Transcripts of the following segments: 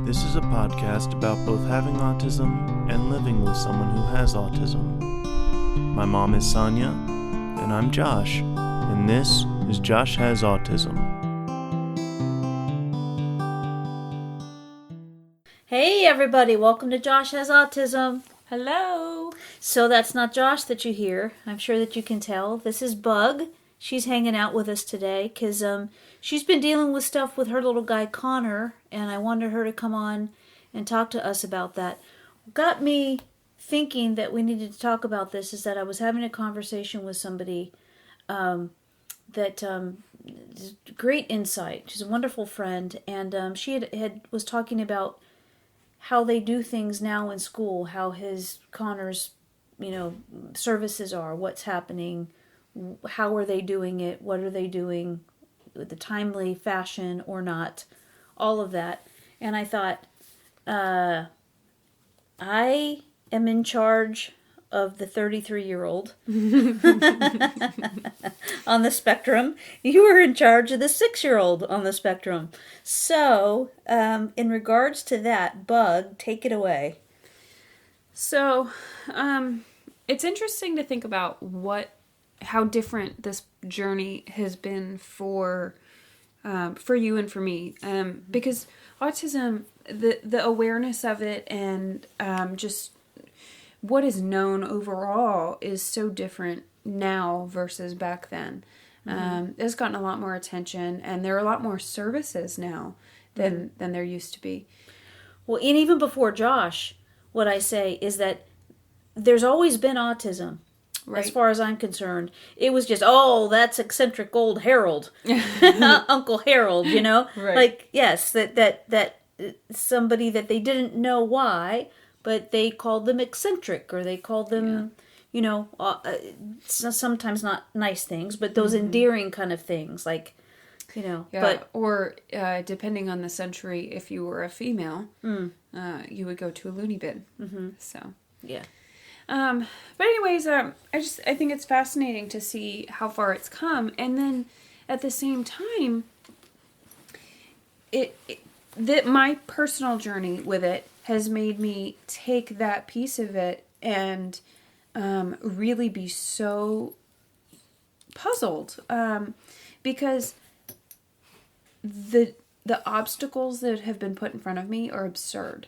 This is a podcast about both having autism and living with someone who has autism. My mom is Sonya, and I'm Josh, and this is Josh Has Autism. Hey everybody, welcome to Josh Has Autism. Hello. So that's not Josh that you hear. I'm sure that you can tell. This is Bug. She's hanging out with us today because she's been dealing with stuff with her little guy Connor, and I wanted her to come on and talk to us about that. What got me thinking that we needed to talk about this is that I was having a conversation with somebody that great insight. She's a wonderful friend, and she was talking about how they do things now in school, how Connor's, services are, what's happening, how are they doing it, what are they doing, with the timely fashion or not, all of that. And I thought, I am in charge of the 33-year-old on the spectrum. You are in charge of the 6-year-old on the spectrum. So, in regards to that, Bug, take it away. So, it's interesting to think about how different this journey has been for you and for me, because autism, the awareness of it and just what is known overall is so different now versus back then. It's gotten a lot more attention, and there are a lot more services now than there used to be. Well, and even before Josh, what I say is that there's always been autism. Right. As far as I'm concerned, it was just, that's eccentric old Harold, Uncle Harold, Right. Like, yes, that somebody that they didn't know why, but they called them eccentric, or they called them, sometimes not nice things, but those endearing kind of things, like, or depending on the century, if you were a female, you would go to a loony bin. So, yeah. But anyways, I think it's fascinating to see how far it's come, and then at the same time, that my personal journey with it has made me take that piece of it and really be so puzzled, because the obstacles that have been put in front of me are absurd.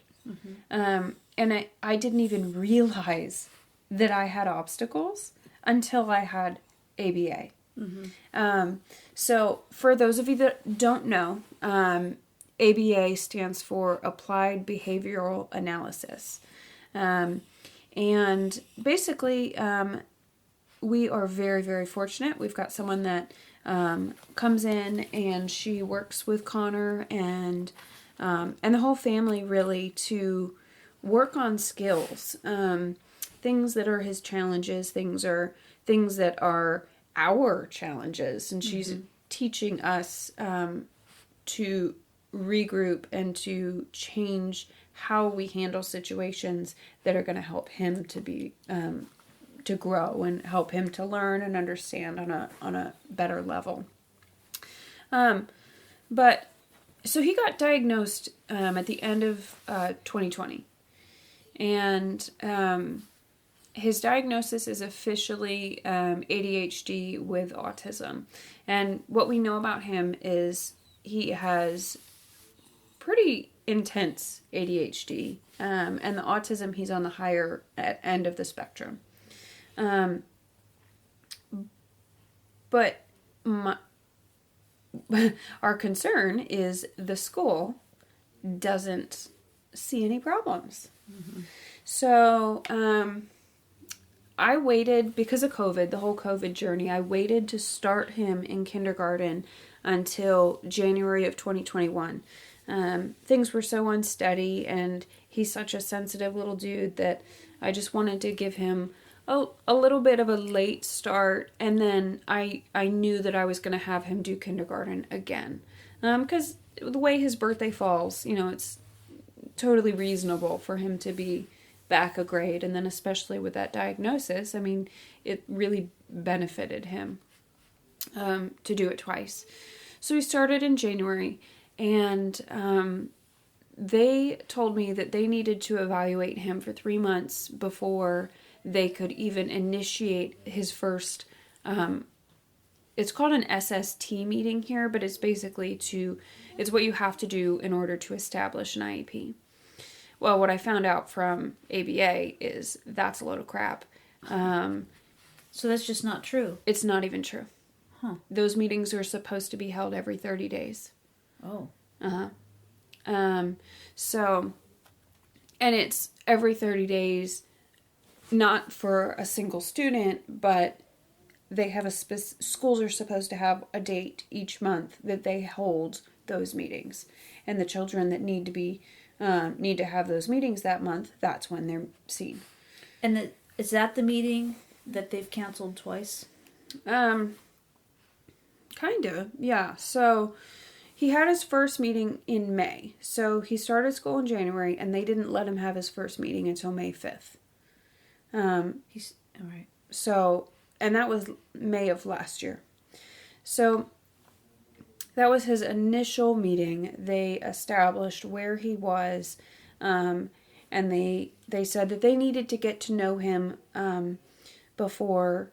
And I didn't even realize that I had obstacles until I had ABA. So for those of you that don't know, ABA stands for Applied Behavioral Analysis. And basically, we are very, very fortunate. We've got someone that comes in, and she works with Connor and the whole family, really, to work on skills, things that are his challenges, things that are our challenges, and she's teaching us to regroup and to change how we handle situations that are going to help him to be to grow and help him to learn and understand on a better level. But so he got diagnosed at the end of 2020. And his diagnosis is officially ADHD with autism. And what we know about him is he has pretty intense ADHD. And the autism, he's on the higher end of the spectrum. But our concern is the school doesn't see any problems. So, I waited, because of COVID, the whole COVID journey, I waited to start him in kindergarten until January of 2021. Things were so unsteady, and he's such a sensitive little dude that I just wanted to give him a little bit of a late start, and then I knew that I was going to have him do kindergarten again. Because the way his birthday falls, it's totally reasonable for him to be back a grade, and then especially with that diagnosis, I mean, it really benefited him to do it twice. So we started in January, and they told me that they needed to evaluate him for 3 months before they could even initiate his first, it's called an SST meeting here, but it's basically it's what you have to do in order to establish an IEP. Well, what I found out from ABA is that's a load of crap. So that's just not true. It's not even true. Huh. Those meetings are supposed to be held every 30 days. Oh. So, and it's every 30 days, not for a single student, but they have schools are supposed to have a date each month that they hold those meetings. And the children that need to have those meetings that month, that's when they're seen. And is that the meeting that they've canceled twice? Kind of, yeah. So he had his first meeting in May. So he started school in January, and they didn't let him have his first meeting until May 5th. He's all right. So, and that was May of last year. So that was his initial meeting. They established where he was, and they said that they needed to get to know him before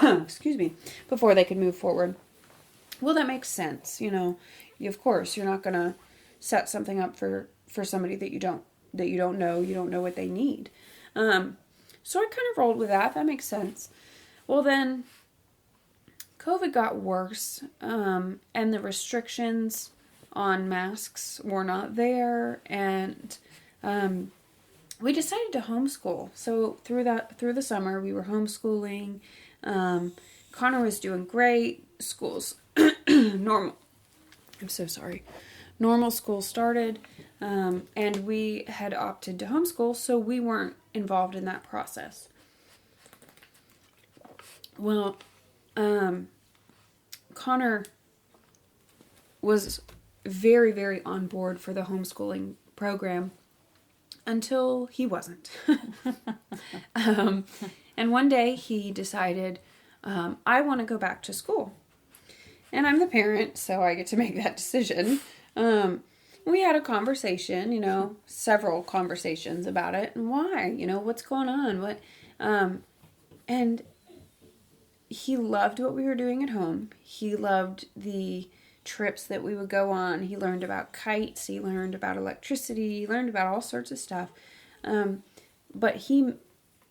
excuse me, before they could move forward. Well, that makes sense. Of course, you're not going to set something up for somebody that you don't know. You don't know what they need. So I kind of rolled with that. That makes sense. Well, then COVID got worse, and the restrictions on masks were not there, and we decided to homeschool. So through the summer, we were homeschooling. Connor was doing great. School's normal. I'm so sorry. Normal school started, and we had opted to homeschool, so we weren't involved in that process. Well, Connor was very, very on board for the homeschooling program until he wasn't. And one day he decided, I want to go back to school. And I'm the parent, so I get to make that decision. We had a conversation, several conversations about it. And why? What's going on? And he loved what we were doing at home. He loved the trips that we would go on. He learned about kites. He learned about electricity. He learned about all sorts of stuff. But he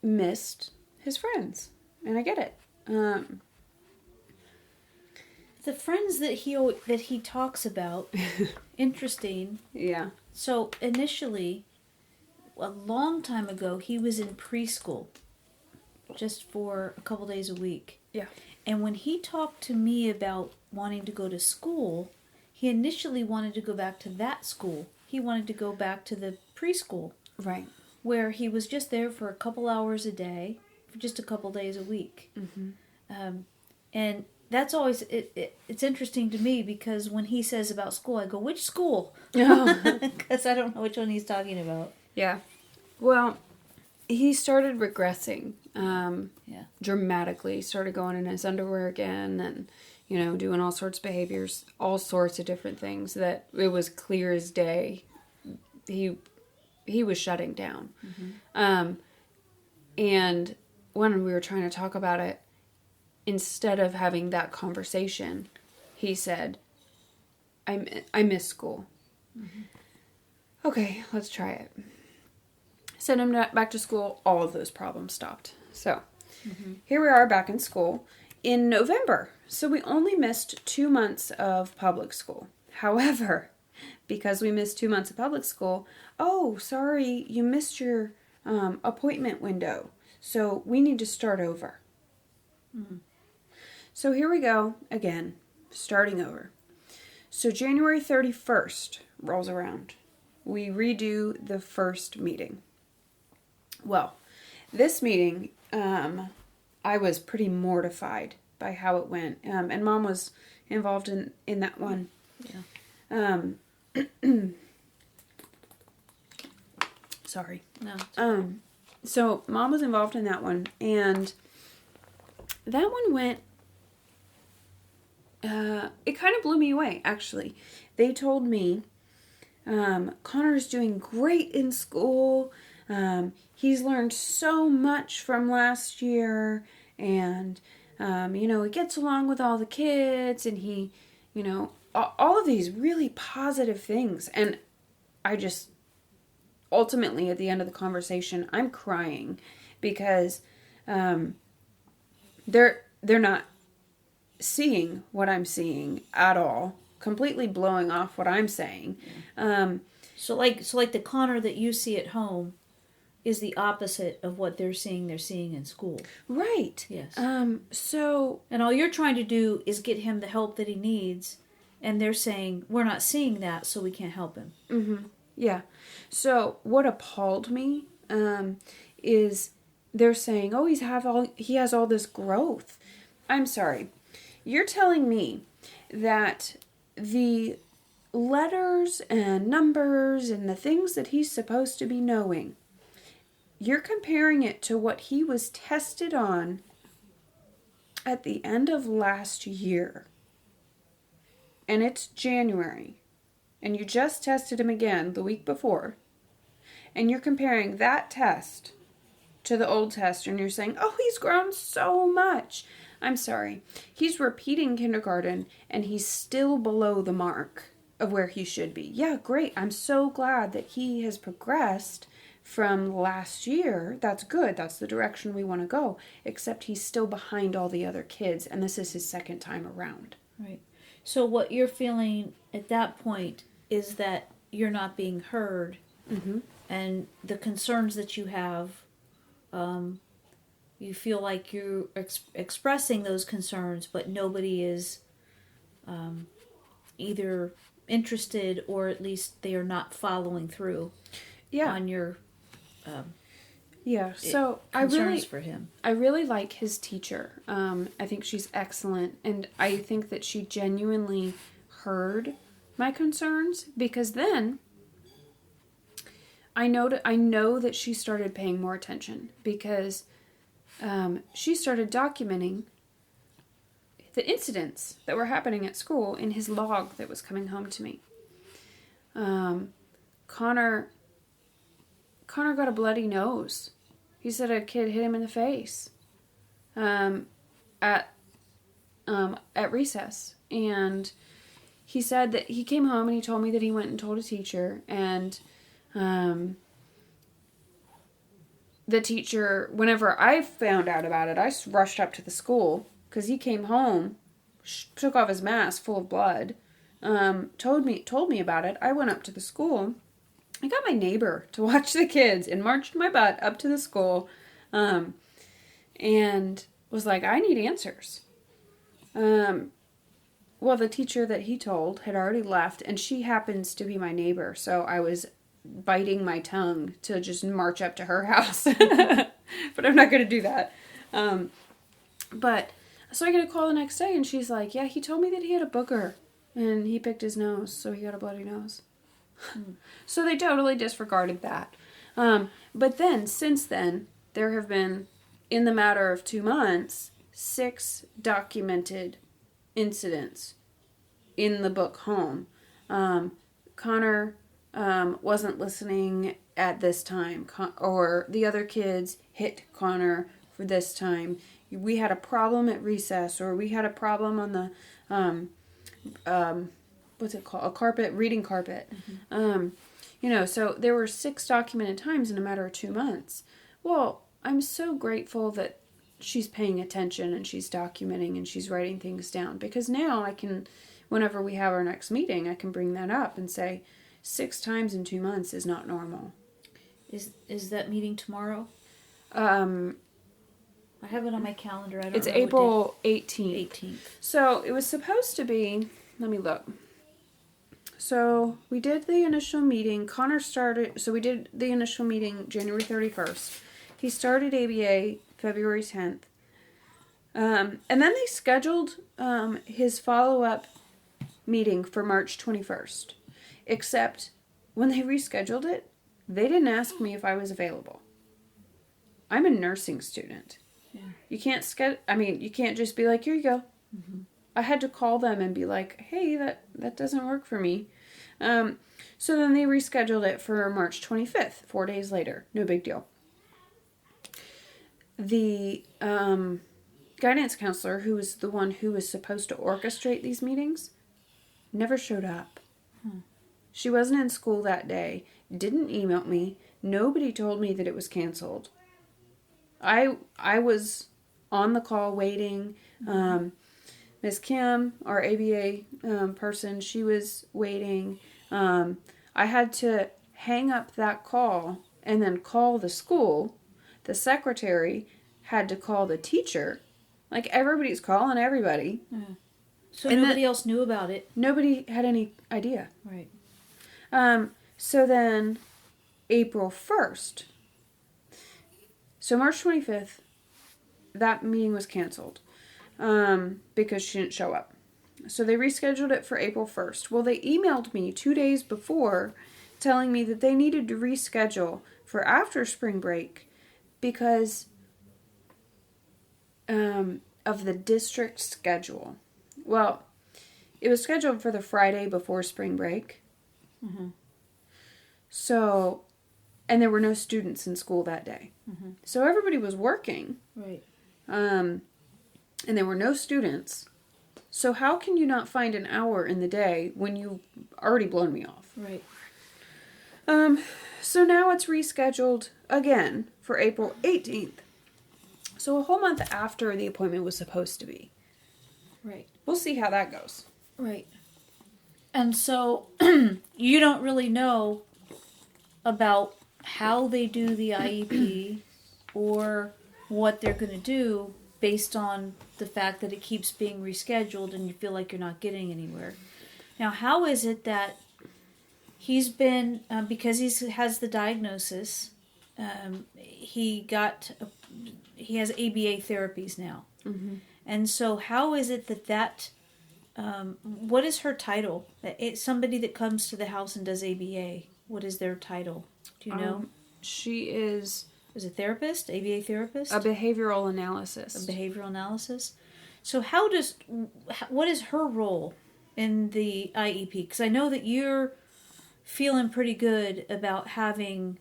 missed his friends. And I get it. The friends that he talks about, interesting. Yeah. So initially, a long time ago, he was in preschool, just for a couple days a week. Yeah. And when he talked to me about wanting to go to school, he initially wanted to go back to that school. He wanted to go back to the preschool. Right. Where he was just there for a couple hours a day, for just a couple days a week. Mm-hmm. And that's always, it's interesting to me because when he says about school, I go, which school? Because I don't know which one he's talking about. Yeah. Well, he started regressing dramatically. Started going in his underwear again and, doing all sorts of behaviors, all sorts of different things that it was clear as day. He was shutting down. Mm-hmm. And when we were trying to talk about it, instead of having that conversation, he said, I miss school. Mm-hmm. Okay, let's try it. Sent him back to school. All of those problems stopped. So, Here we are back in school in November. So we only missed 2 months of public school. However, because we missed 2 months of public school, oh, sorry, you missed your appointment window. So we need to start over. Mm-hmm. So here we go again, starting over. So January 31st rolls around. We redo the first meeting. Well, this meeting, I was pretty mortified by how it went. And Mom was involved in that one. Yeah. Sorry. No. So Mom was involved in that one, and that one went, it kind of blew me away, actually. They told me Connor's doing great in school. He's learned so much from last year, and he gets along with all the kids, and he, all of these really positive things. And I just, ultimately, at the end of the conversation, I'm crying because they're not seeing what I'm seeing at all, completely blowing off what I'm saying. So like the Connor that you see at home is the opposite of what they're seeing in school. Right. Yes. So... And all you're trying to do is get him the help that he needs, and they're saying, we're not seeing that, so we can't help him. Mm-hmm. Yeah. So what appalled me is they're saying, oh, he has all this growth. I'm sorry. You're telling me that the letters and numbers and the things that he's supposed to be knowing, you're comparing it to what he was tested on at the end of last year. And it's January. And you just tested him again the week before. And you're comparing that test to the old test, and you're saying, oh, he's grown so much. I'm sorry. He's repeating kindergarten, and he's still below the mark of where he should be. Yeah, great. I'm so glad that he has progressed from last year. That's good. That's the direction we want to go. Except he's still behind all the other kids, and this is his second time around. Right. So what you're feeling at that point is that you're not being heard, Mm-hmm. and the concerns that you have, you feel like you're expressing those concerns, but nobody is either interested, or at least they are not following through on your So concerns for him. I really like his teacher. I think she's excellent, and I think that she genuinely heard my concerns, because then I know that she started paying more attention, because she started documenting the incidents that were happening at school in his log that was coming home to me. Connor got a bloody nose. He said a kid hit him in the face at recess, and he said that he came home and he told me that he went and told a teacher, and the teacher, whenever I found out about it, I rushed up to the school, because he came home, took off his mask full of blood, told me about it. I went up to the school. I got my neighbor to watch the kids and marched my butt up to the school, and was like, I need answers. Well, the teacher that he told had already left, and she happens to be my neighbor, so I was biting my tongue to just march up to her house. But I'm not going to do that. But so I get a call the next day, and she's like, yeah, he told me that he had a booger, and he picked his nose, so he got a bloody nose. So they totally disregarded that. But then, since then, there have been, in the matter of 2 months, 6 documented incidents in the book home. Connor wasn't listening at this time, or the other kids hit Connor for this time. We had a problem at recess, or we had a problem on the what's it called? Reading carpet. Mm-hmm. So there were 6 documented times in a matter of 2 months. Well, I'm so grateful that she's paying attention, and she's documenting, and she's writing things down, because now I can, whenever we have our next meeting, I can bring that up and say 6 times in 2 months is not normal. Is that meeting tomorrow? I have it on my calendar. I don't know. It's April 18th. 18th. So it was supposed to be, let me look. So we did the initial meeting. We did the initial meeting January 31st. He started ABA February 10th. And then they scheduled his follow-up meeting for March 21st. Except when they rescheduled it, they didn't ask me if I was available. I'm a nursing student. Yeah. You can't just be like, here you go. Mm-hmm. I had to call them and be like, hey, that doesn't work for me. So then they rescheduled it for March 25th, 4 days later. No big deal. The guidance counselor, who was the one who was supposed to orchestrate these meetings, never showed up. She wasn't in school that day, didn't email me. Nobody told me that it was canceled. I was on the call waiting. Miss Kim, our ABA person, she was waiting. I had to hang up that call and then call the school. The secretary had to call the teacher. Like, everybody's calling everybody. So and nobody else knew about it. Nobody had any idea. Right. So then, April 1st. So March 25th, that meeting was canceled because she didn't show up. So they rescheduled it for April 1st. Well, they emailed me 2 days before telling me that they needed to reschedule for after spring break because of the district schedule. Well, it was scheduled for the Friday before spring break. So, and there were no students in school that day. So everybody was working. Right. And there were no students. So how can you not find an hour in the day when you've already blown me off? Right. So now it's rescheduled again for April 18th. So a whole month after the appointment was supposed to be. Right. We'll see how that goes. Right. And so you don't really know about how they do the IEP or what they're going to do based on the fact that it keeps being rescheduled and you feel like you're not getting anywhere. Now, how is it that he's been, because he has the diagnosis, he has ABA therapies now. And so how is it that what is her title? It's somebody that comes to the house and does ABA. What is their title? Do you know? She is a therapist, ABA therapist? a behavioral analysis. A behavioral analysis. So what is her role in the IEP? Because I know that you're feeling pretty good about having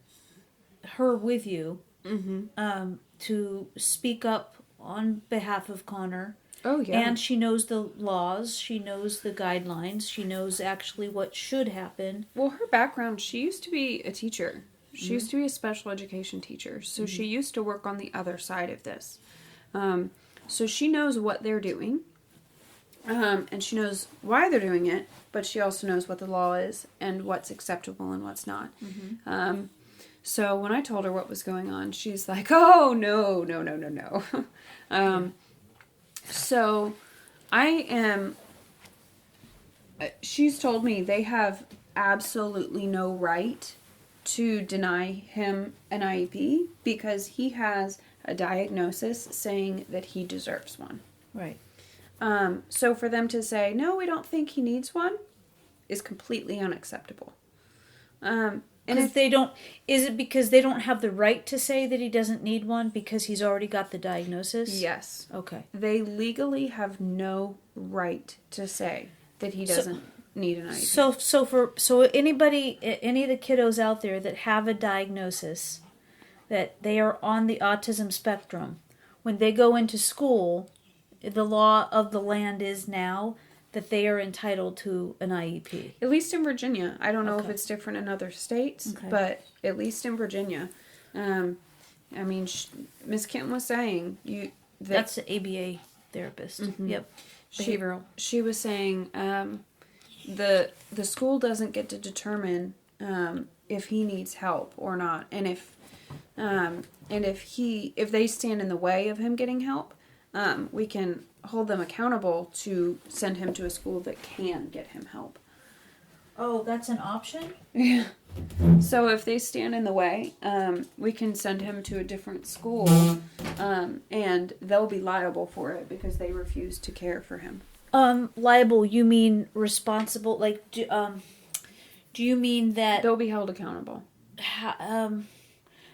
her with you to speak up on behalf of Connor. Oh, yeah. And she knows the laws, she knows the guidelines, she knows actually what should happen. Well, her background, she used to be a teacher. She used to be a special education teacher. So she used to work on the other side of this. So she knows what they're doing. And she knows why they're doing it. But she also knows what the law is and what's acceptable and what's not. So when I told her what was going on, she's like, oh, no. So she's told me they have absolutely no right to deny him an IEP because he has a diagnosis saying that he deserves one. Right. So for them to say, no, we don't think he needs one is completely unacceptable. And if they don't, is it because they don't have the right to say that he doesn't need one because he's already got the diagnosis? Yes. Okay. They legally have no right to say that he doesn't need an IEP. So anybody, any of the kiddos out there that have a diagnosis that they are on the autism spectrum, when they go into school, the law of the land is now that they are entitled to an IEP. At least in Virginia. I don't know if it's different in other states, but at least in Virginia. I mean, Miss Kim was saying... That's the ABA therapist. Yep. Behavioral. She was saying the school doesn't get to determine if he needs help or not. And if they stand in the way of him getting help, we can hold them accountable to send him to a school that can get him help. Oh, that's an option? Yeah. So if they stand in the way, we can send him to a different school, and they'll be liable for it because they refuse to care for him. Liable, you mean responsible? Like, do you mean that... They'll be held accountable.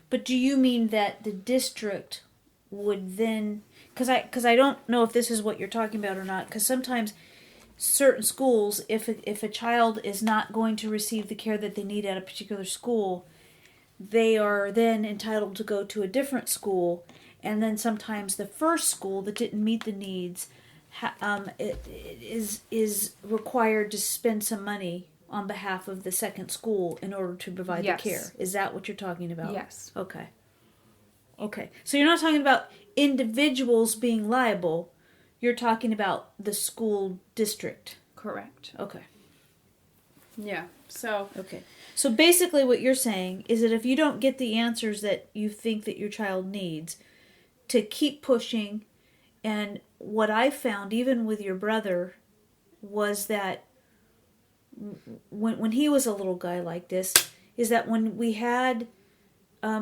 But do you mean that the district would then... Because I don't know if this is what you're talking about or not. Because sometimes certain schools, if a child is not going to receive the care that they need at a particular school, they are then entitled to go to a different school, and then sometimes the first school that didn't meet the needs is required to spend some money on behalf of the second school in order to provide Yes. the care. Is that what you're talking about? Yes. Okay. Okay. So you're not talking about individuals being liable. You're talking about the school district. Correct. Okay. Yeah. So Okay. So basically what you're saying is that if you don't get the answers that you think that your child needs, to keep pushing. And what I found, even with your brother, was that when he was a little guy like this, is that when we had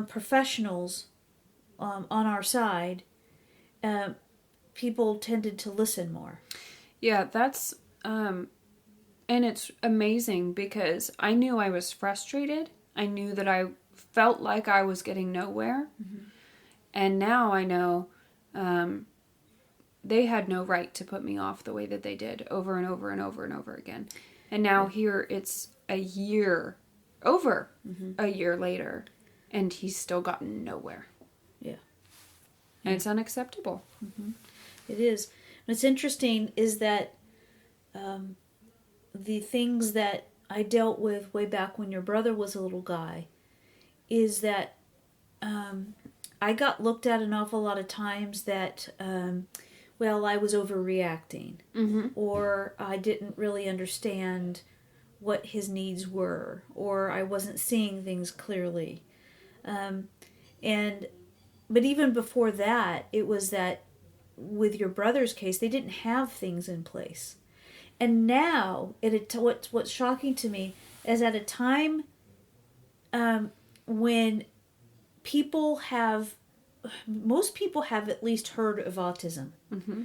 professionals on our side, people tended to listen more. yeah, that's and it's amazing because I knew I was frustrated. I knew that I felt like I was getting nowhere. Mm-hmm. And now I know they had no right to put me off the way that they did over and over and over and over again. And now here it's a year later, and he's still gotten nowhere. Yeah. And it's unacceptable. Mm-hmm. It is. What's interesting is that the things that I dealt with way back when your brother was a little guy is that I got looked at an awful lot of times that, I was overreacting. Mm-hmm. Or I didn't really understand what his needs were, or I wasn't seeing things clearly. But even before that, it was that with your brother's case, they didn't have things in place. And now, what's shocking to me is at a time when most people have at least heard of autism. Mm-hmm.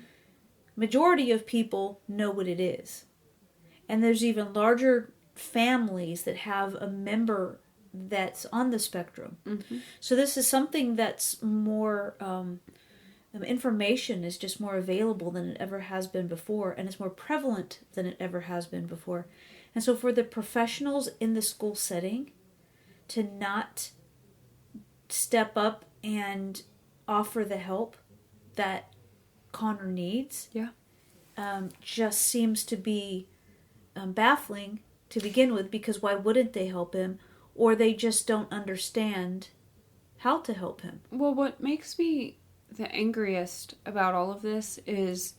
Majority of people know what it is. And there's even larger families that have a member that's on the spectrum. Mm-hmm. So this is something that's more, information is just more available than it ever has been before, and it's more prevalent than it ever has been before. And so for the professionals in the school setting to not step up and offer the help that Connor needs, just seems to be baffling to begin with, because why wouldn't they help him? Or they just don't understand how to help him. Well, what makes me the angriest about all of this is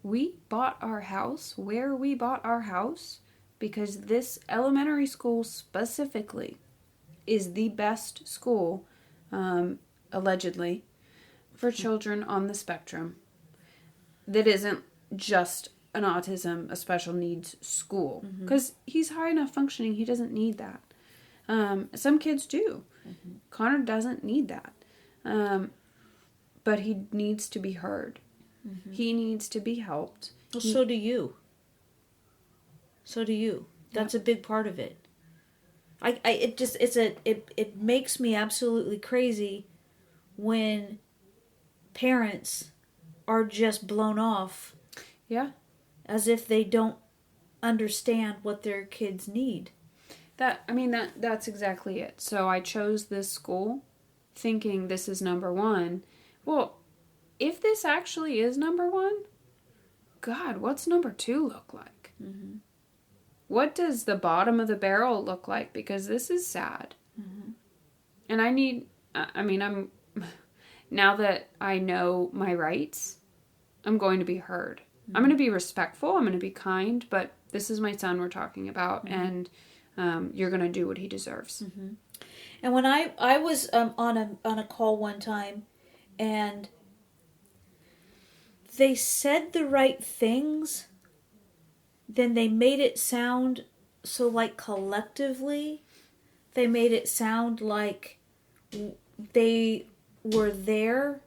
we bought our house where we bought our house because this elementary school specifically is the best school, allegedly, for children on the spectrum that isn't just an autism, a special needs school. Because he's high enough functioning, he doesn't need that. Some kids do. Mm-hmm. Connor doesn't need that. But he needs to be heard. Mm-hmm. He needs to be helped. Well, so do you. So do you. That's a big part of it. It makes me absolutely crazy when parents are just blown off. Yeah. As if they don't understand what their kids need. That's exactly it. So I chose this school thinking this is number one. Well, if this actually is number one, God, what's number two look like? Mm-hmm. What does the bottom of the barrel look like? Because this is sad. Mm-hmm. And I'm now that I know my rights, I'm going to be heard. Mm-hmm. I'm going to be respectful. I'm going to be kind, but this is my son we're talking about, and you're going to do what he deserves. Mm-hmm. And when I was on a call one time, and they said the right things, then they made it sound so like collectively, they made it sound like they were there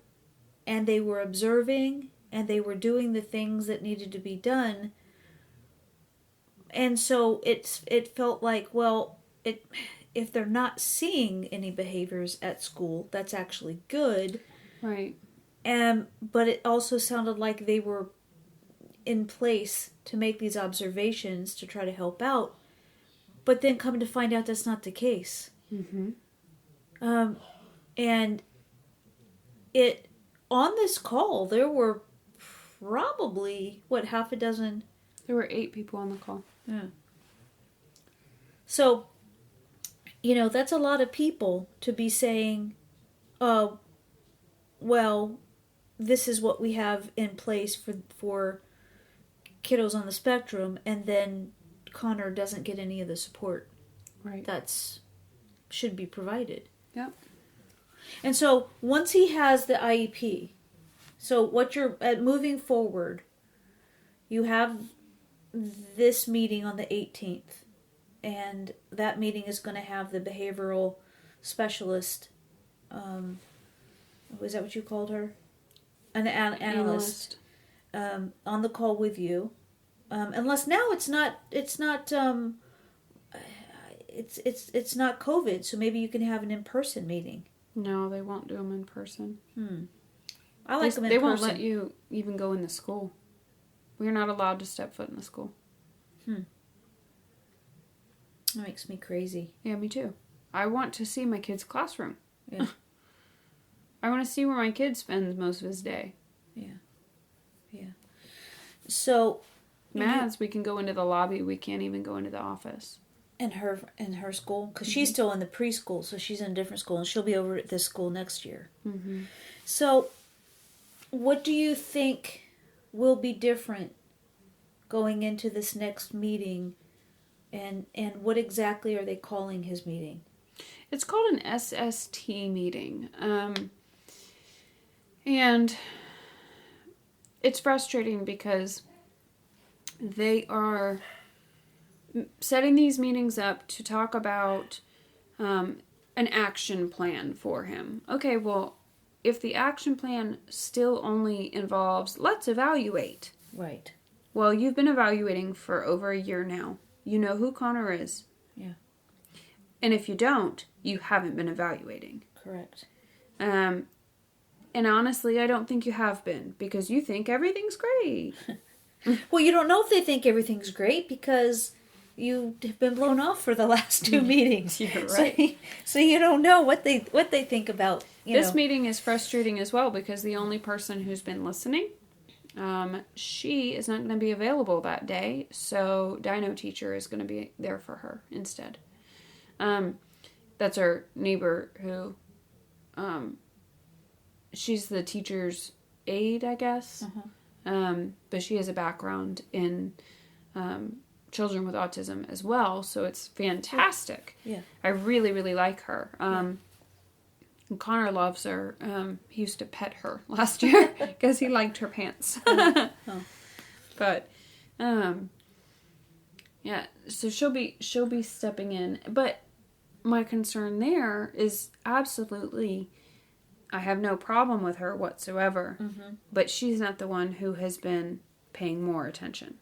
and they were observing and they were doing the things that needed to be done. And so it felt like, well, if they're not seeing any behaviors at school, that's actually good. Right. But it also sounded like they were in place to make these observations to try to help out, but then come to find out that's not the case. Mm-hmm. And it on this call there were probably half a dozen. There were 8 people on the call. Yeah. So, that's a lot of people to be saying, "Oh, well, this is what we have in place for kiddos on the spectrum," and then Connor doesn't get any of the support Right. that's should be provided. Yep. And so once he has the IEP, so what you're moving forward, you have this meeting on the 18th, and that meeting is going to have the behavioral specialist. Was that what you called her? An analyst. On the call with you, unless now it's not COVID, so maybe you can have an in-person meeting. No, they won't do them in person. I like them in person. They won't let you even go in the school. We're not allowed to step foot in the school. That makes me crazy. Yeah, me too. I want to see my kid's classroom. Yeah. I want to see where my kid spends most of his day. Yeah. So, Mads, we can go into the lobby. We can't even go into the office. in her school, because she's still in the preschool, so she's in a different school, and she'll be over at this school next year. Mm-hmm. So, what do you think will be different going into this next meeting, and what exactly are they calling his meeting? It's called an SST meeting. And it's frustrating because they are setting these meetings up to talk about an action plan for him. Okay, well, if the action plan still only involves, let's evaluate. Right. Well, you've been evaluating for over a year now. You know who Connor is. Yeah. And if you don't, you haven't been evaluating. Correct. And honestly, I don't think you have been, because you think everything's great. Well, you don't know if they think everything's great because you've been blown off for the last 2 meetings. You're right. So you don't know what they think about. This meeting is frustrating as well because the only person who's been listening, she is not going to be available that day. So Dino teacher is going to be there for her instead. That's our neighbor who, she's the teacher's aide, I guess. But she has a background in children with autism as well, so it's fantastic. Yeah. I really, really like her. And Connor loves her. He used to pet her last year because he liked her pants. But, yeah, so she'll be stepping in. But my concern there is absolutely, I have no problem with her whatsoever. But she's not the one who has been paying more attention.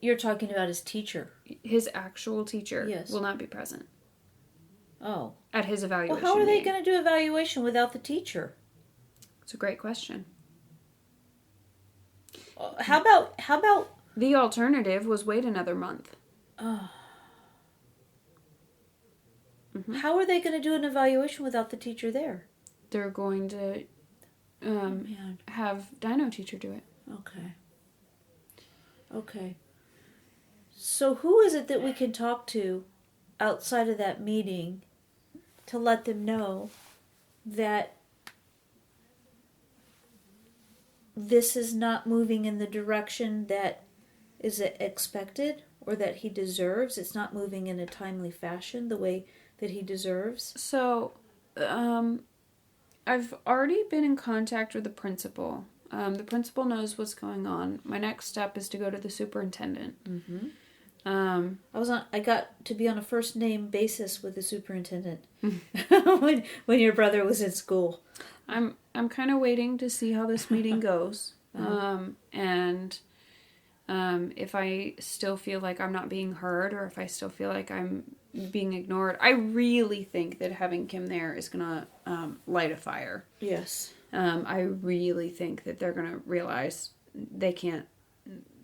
You're talking about his teacher. His actual teacher Yes. will not be present Oh. at his evaluation. Well, how are they meeting. going to do evaluation without the teacher? It's a great question. How about The alternative was wait another month. how are they going to do an evaluation without the teacher there? They're going to have Dino teacher do it. Okay. So who is it that we can talk to outside of that meeting to let them know that this is not moving in the direction that is expected or that he deserves? It's not moving in a timely fashion the way that he deserves? So, I've already been in contact with the principal. The principal knows what's going on. My next step is to go to the superintendent. I got to be on a first name basis with the superintendent when your brother was in school. I'm kind of waiting to see how this meeting goes. And if I still feel like I'm not being heard, or if I still feel like I'm being ignored, I really think that having Kim there is gonna light a fire. Yes. I really think that they're gonna realize they can't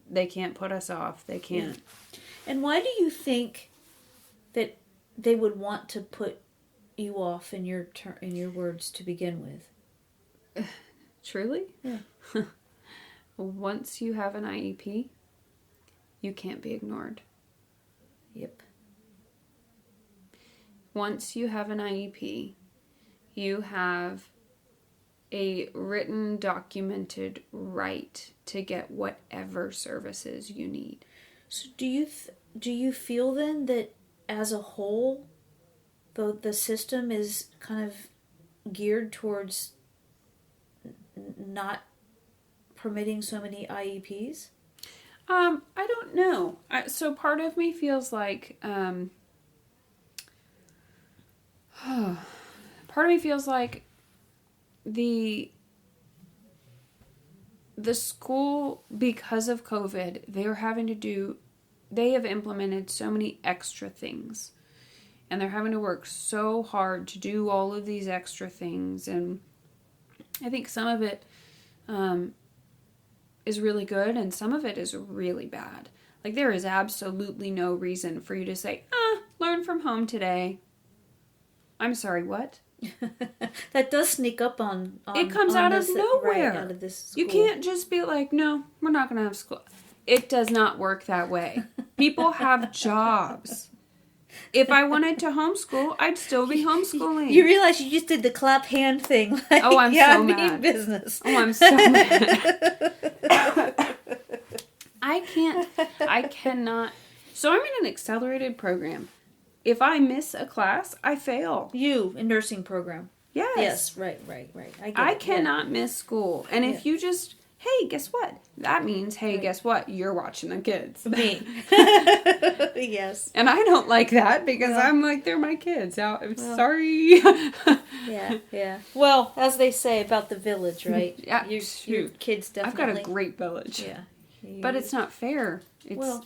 They can't put us off. They can't. And why do you think that they would want to put you off in your words to begin with? Truly? Yeah. Once you have an IEP, you can't be ignored. Yep. Once you have an IEP, you have a written, documented right to get whatever services you need. So do you feel then that as a whole, the system is kind of geared towards not permitting so many IEPs? I don't know. So part of me feels like, the school, because of COVID, they have implemented so many extra things. And they're having to work so hard to do all of these extra things. And I think some of it is really good and some of it is really bad. Like, there is absolutely no reason for you to say, learn from home today. I'm sorry, what? That does sneak up on it comes out of nowhere. Right, out of this school. You can't just be like, no, we're not going to have school. It does not work that way. People have jobs. If I wanted to homeschool, I'd still be homeschooling. You realize you just did the clap hand thing. Like, oh, I'm yeah, so I mean mad. Business. Oh, I'm so mad. I cannot. So I'm in an accelerated program. If I miss a class, I fail. You, a nursing program. Yes. Right. I cannot miss school. And if you just, hey, guess what? That means, hey, guess what? You're watching the kids. Me. Yes. And I don't like that because I'm like, they're my kids. I'm sorry. Yeah. Well, as they say about the village, right? Yeah. Your kids definitely. I've got a great village. Yeah. But it's not fair. It's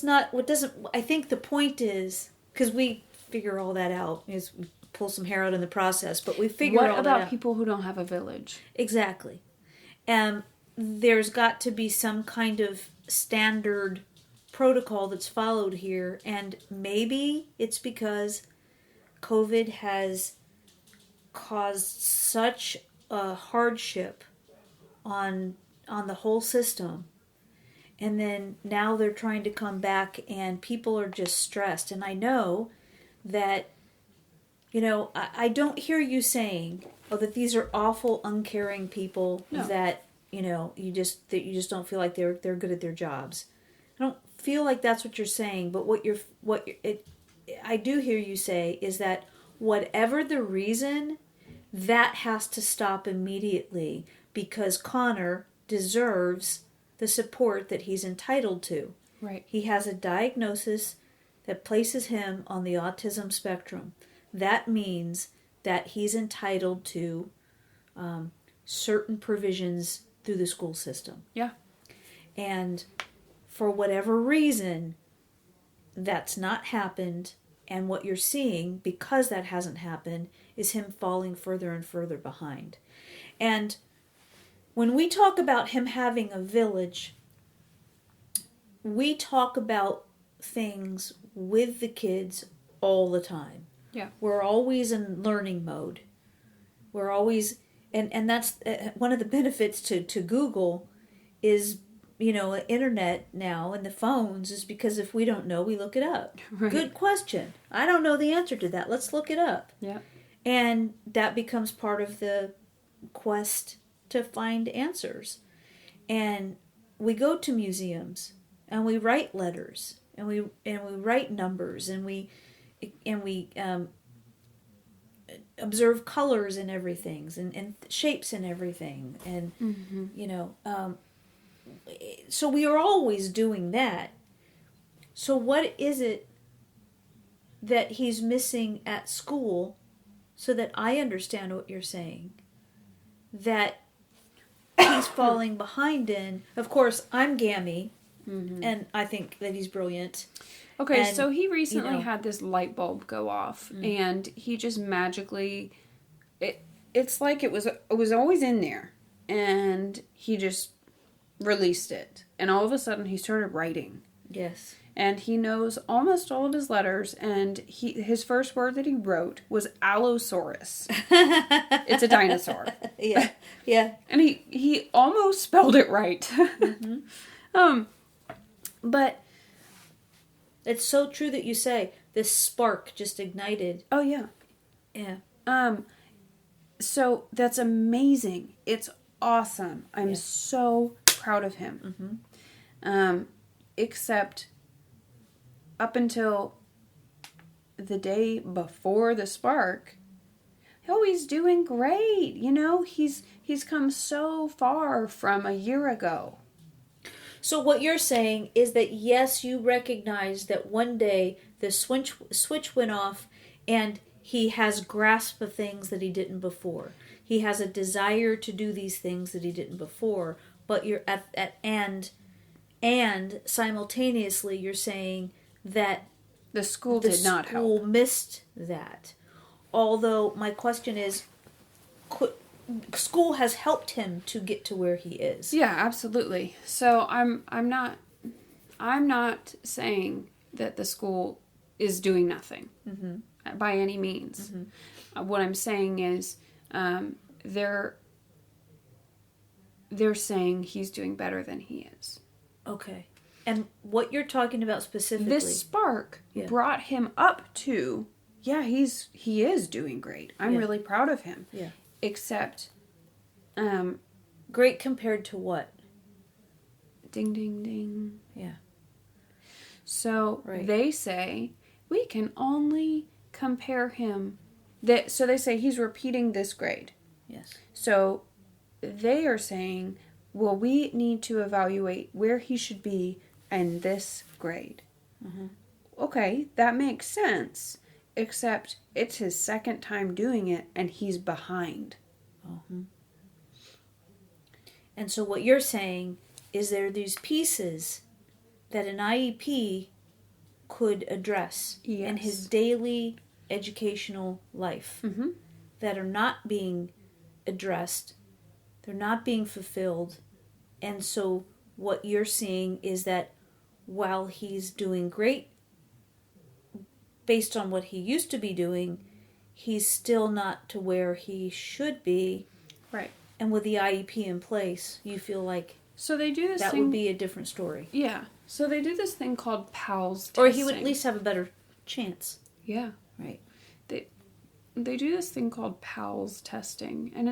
not. What doesn't? I think the point is, because we figure all that out, is we pull some hair out in the process, but we figure all that out. What about people who don't have a village? Exactly. There's got to be some kind of standard protocol that's followed here, and maybe it's because COVID has caused such a hardship on the whole system. And then now they're trying to come back and people are just stressed. And I know that, I don't hear you saying, that these are awful, uncaring people that, you just don't feel like they're good at their jobs. I don't feel like that's what you're saying, but I do hear you say is that whatever the reason, that has to stop immediately because Connor deserves the support that he's entitled to. Right. He has a diagnosis that places him on the autism spectrum. That means that he's entitled to certain provisions through the school system. Yeah. And for whatever reason, that's not happened. And what you're seeing, because that hasn't happened, is him falling further and further behind. And when we talk about him having a village, we talk about things with the kids all the time. Yeah. We're always in learning mode. We're always, and that's one of the benefits to Google is, internet now and the phones is because if we don't know, we look it up. Right. Good question. I don't know the answer to that. Let's look it up. Yeah. And that becomes part of the quest to find answers. And we go to museums and we write letters and we write numbers and we observe colors in everything and shapes in everything and so we are always doing that. So what is it that he's missing at school so that I understand what you're saying that he's falling behind in? Of course, I'm gammy, and I think that he's brilliant. Okay, and, so he recently had this light bulb go off, and he just magically, it's like it was always in there, and he just released it. And all of a sudden he started writing. Yes. And he knows almost all of his letters. And his first word that he wrote was Allosaurus. It's a dinosaur. Yeah. Yeah. And he almost spelled it right. Mm-hmm. But it's so true that you say this spark just ignited. Oh, yeah. Yeah. So that's amazing. It's awesome. I'm so proud of him. Mm-hmm. Except up until the day before the spark, he's doing great. You know, he's come so far from a year ago. So what you're saying is that yes, you recognize that one day the switch went off and he has grasp of things that he didn't before. He has a desire to do these things that he didn't before, but you're and simultaneously you're saying that the school did not help. The school missed that. Although my question is, school has helped him to get to where he is. Yeah, absolutely. So I'm not saying that the school is doing nothing by any means. What I'm saying is they're saying he's doing better than he is. Okay. And what you're talking about specifically, this spark brought him up to, he is doing great. I'm really proud of him. Yeah. Except great compared to what? Ding ding ding. Yeah. So they say we can only compare him so they say he's repeating this grade. Yes. So they are saying, well, we need to evaluate where he should be in this grade. Okay, that makes sense. Except it's his second time doing it and he's behind. And so what you're saying is there are these pieces that an IEP could address in his daily educational life that are not being addressed, they're not being fulfilled. And so what you're seeing is that while he's doing great based on what he used to be doing, he's still not to where he should be. Right. And with the IEP in place, you feel like so they do this that thing, would be a different story. Yeah. So they do this thing called PALS testing. Or he would at least have a better chance. Yeah. Right. They do this thing called PALS testing, and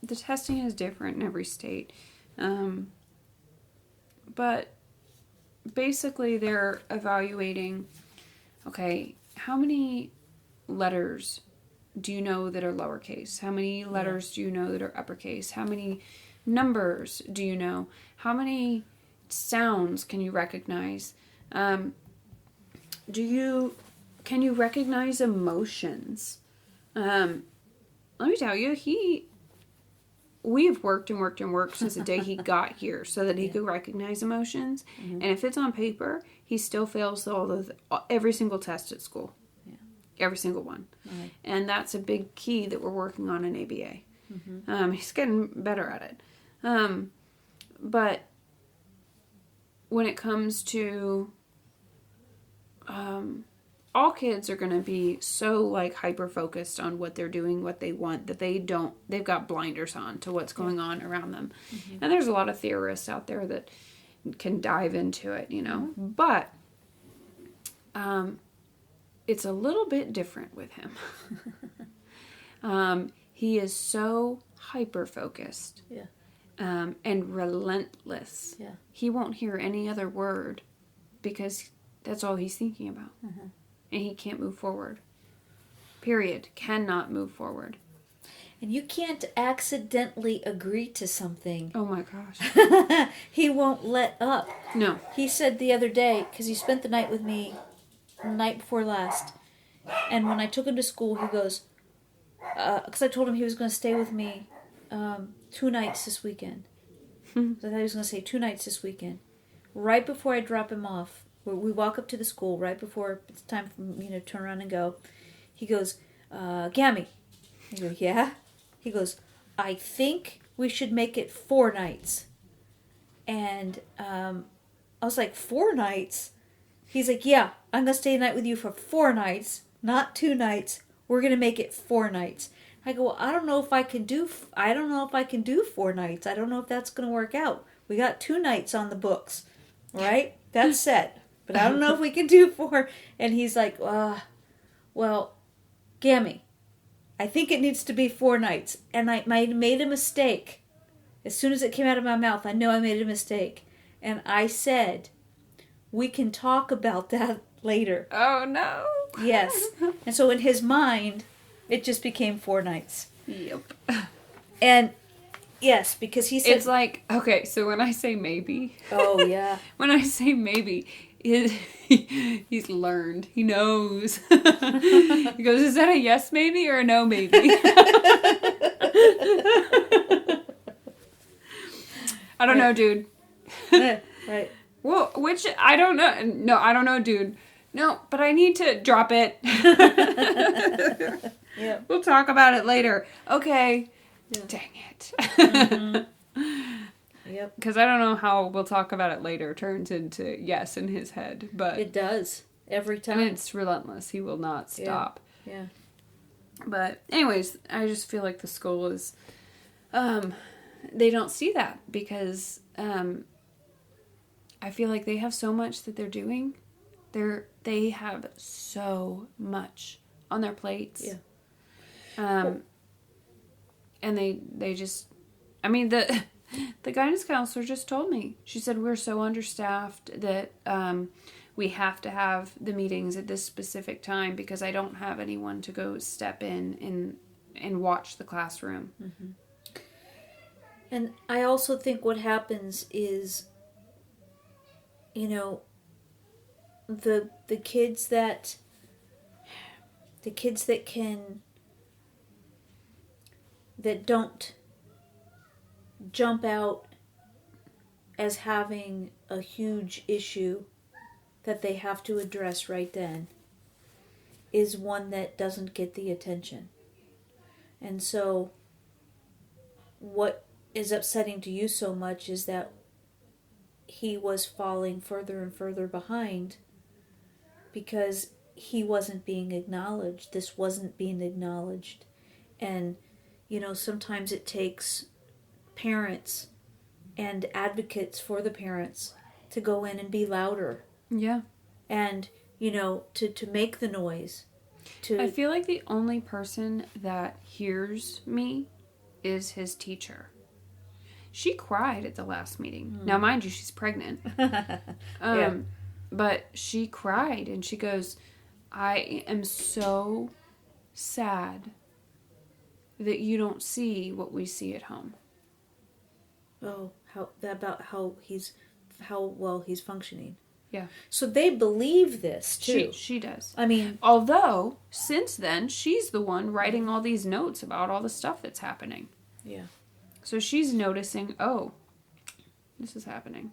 the testing is different in every state. But basically they're evaluating, okay, how many letters do you know that are lowercase? How many letters do you know that are uppercase? How many numbers do you know? How many sounds can you recognize? Can you recognize emotions? Let me tell you, we've worked and worked and worked since the day he got here so that he could recognize emotions. And if it's on paper, he still fails every single test at school. Yeah. Every single one. Right. And that's a big key that we're working on in ABA. He's getting better at it. But when it comes to all kids are going to be so like hyper focused on what they're doing, what they want, that they've got blinders on to what's going on around them. And there's a lot of theorists out there that can dive into it, you know, but it's a little bit different with him. He is so hyper focused and relentless. Yeah. He won't hear any other word because that's all he's thinking about. And he can't move forward. Period. Cannot move forward. And you can't accidentally agree to something. Oh my gosh. He won't let up. No. He said the other day, because he spent the night with me the night before last, and when I took him to school, he goes, because I told him he was going to stay with me 2 nights this weekend. I thought he was going to say 2 nights this weekend. Right before I drop him off, we walk up to the school right before it's time for me to turn around and go. He goes, Gammy. I go, yeah? He goes, I think we should make it 4 nights. And I was like, 4 nights? He's like, yeah, I'm going to stay a night with you for 4 nights, not 2 nights. We're going to make it 4 nights. I go, well, I don't know if I can do 4 nights. I don't know if that's going to work out. We got 2 nights on the books, right? That's set. But I don't know if we can do 4. And he's like, well, Gammy, I think it needs to be 4 nights. And I made a mistake. As soon as it came out of my mouth, I know I made a mistake. And I said, we can talk about that later. Oh, no. Yes. And so in his mind, it just became 4 nights. Yep. And yes, because he said... It's like, okay, so when I say maybe... Oh, yeah. When I say maybe, he's learned. He knows. He goes, is that a yes maybe or a no maybe? I don't know, dude. Right. Well, which, I don't know. No, I don't know, dude. No, but I need to drop it. Yeah. We'll talk about it later. Okay. Yeah. Dang it. Mm-hmm. Yep. Because I don't know how we'll talk about it later turns into yes in his head. But It does. Every time. and it's relentless. He will not stop. Yeah. But anyways, I just feel like the school is, they don't see that because I feel like they have so much that they're doing. They have so much on their plates. Yeah. And they just, I mean, the guidance counselor just told me. She said we're so understaffed that we have to have the meetings at this specific time because I don't have anyone to go step in and watch the classroom. Mm-hmm. And I also think what happens is, you know, the kids that don't jump out as having a huge issue that they have to address right then is one that doesn't get the attention. And so what is upsetting to you so much is that he was falling further and further behind because he wasn't being acknowledged. This wasn't being acknowledged. And, you know, sometimes it takes parents and advocates for the parents to go in and be louder. Yeah. And, you know, to make the noise. I feel like the only person that hears me is his teacher. She cried at the last meeting. Now, mind you, she's pregnant. Yeah. But she cried and she goes, I am so sad that you don't see what we see at home. Oh, how well he's functioning. Yeah. So they believe this too. She does. I mean, although since then she's the one writing all these notes about all the stuff that's happening. Yeah. So she's noticing, oh, this is happening.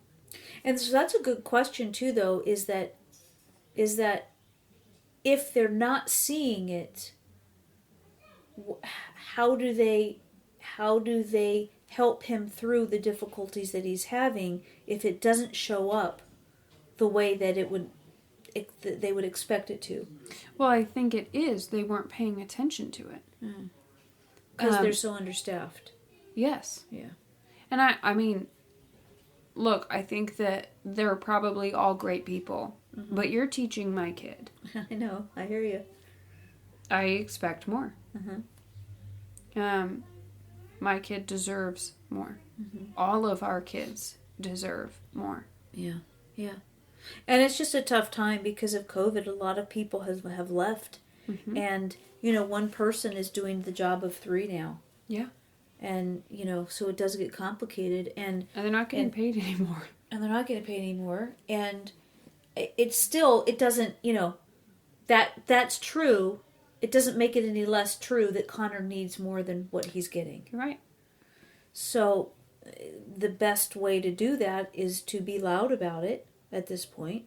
And so that's a good question too, though, is that if they're not seeing it, how do they help him through the difficulties that he's having if it doesn't show up the way that they would expect it to? Well, I think it is. They weren't paying attention to it. Because they're so understaffed. Yes. Yeah. And I mean, look, I think that they're probably all great people, but you're teaching my kid. I know. I hear you. I expect more. Mm-hmm. My kid deserves more. All of our kids deserve more. Yeah. Yeah. And it's just a tough time because of COVID. A lot of people have left. And, you know, one person is doing the job of 3 now. Yeah. And, you know, so it does get complicated. And they're not getting paid anymore. And they're not getting paid anymore. And it doesn't, you know, that's true. It doesn't make it any less true that Connor needs more than what he's getting. You're right. So the best way to do that is to be loud about it at this point,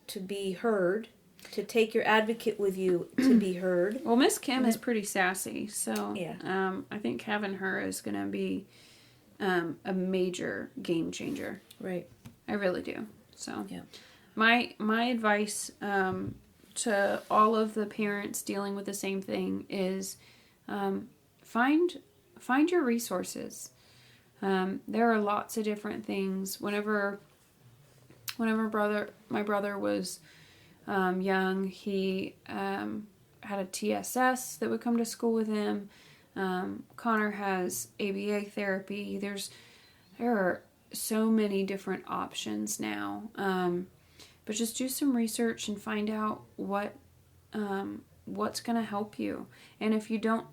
to be heard, to take your advocate with you to be heard. Well, Miss Kim is pretty sassy, so yeah. I think having her is going to be a major game changer. Right. I really do. So Yeah. my advice to all of the parents dealing with the same thing is find your resources. There are lots of different things. Whenever my brother was young, he had a TSS that would come to school with him. Connor has ABA therapy. There are so many different options now. But just do some research and find out what's going to help you. And if you don't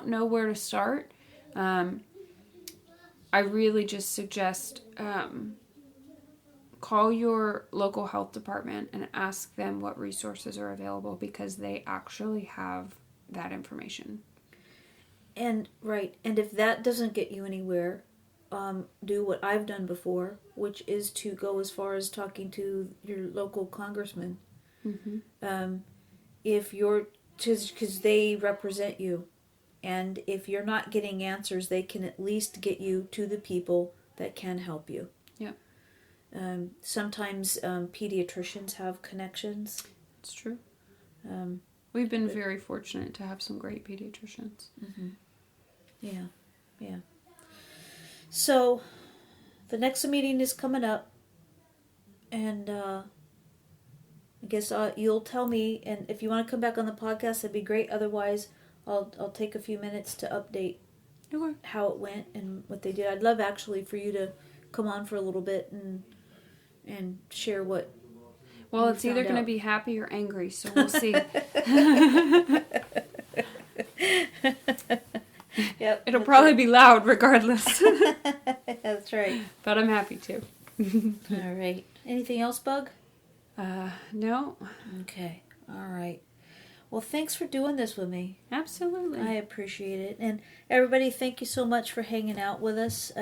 know where to start, I really just suggest call your local health department and ask them what resources are available, because they actually have that information. And if that doesn't get you anywhere, do what I've done before, which is to go as far as talking to your local congressman. Mm-hmm. Because they represent you, and if you're not getting answers, they can at least get you to the people that can help you. Yeah. Sometimes pediatricians have connections. It's true. We've been very fortunate to have some great pediatricians. Mm-hmm. Yeah. So, the next meeting is coming up, and I guess you'll tell me, and if you want to come back on the podcast, that'd be great. Otherwise, I'll take a few minutes to update how it went and what they did. I'd love actually for you to come on for a little bit and share what. Well, it's either going to be happy or angry, so we'll see. Yep, it'll probably be loud regardless. That's right. But I'm happy to. All right. Anything else, Bug? No. Okay. All right. Well, thanks for doing this with me. Absolutely. I appreciate it. And everybody, thank you so much for hanging out with us.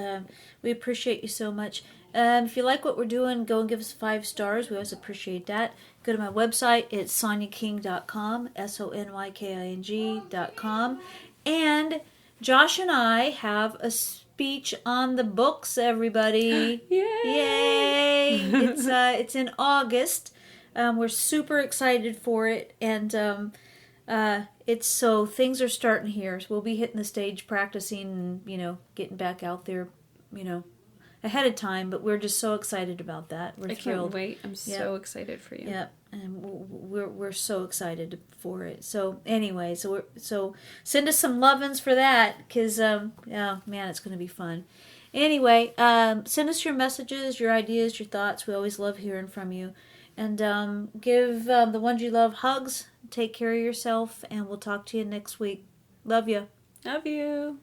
We appreciate you so much. If you like what we're doing, go and give us 5 stars. We always appreciate that. Go to my website. It's sonyaking.com, SONYKING.com. And Josh and I have a speech on the books, everybody. Yay! It's in August. We're super excited for it, and things are starting here. So we'll be hitting the stage, practicing, and getting back out there, ahead of time. But we're just so excited about that. We're thrilled. Can't wait. I'm so excited for you. Yeah, and we're so excited for it. So anyway, so send us some lovin's for that, because man, it's going to be fun. Anyway, send us your messages, your ideas, your thoughts. We always love hearing from you. And give the ones you love hugs. Take care of yourself, and we'll talk to you next week. Love you. Love you.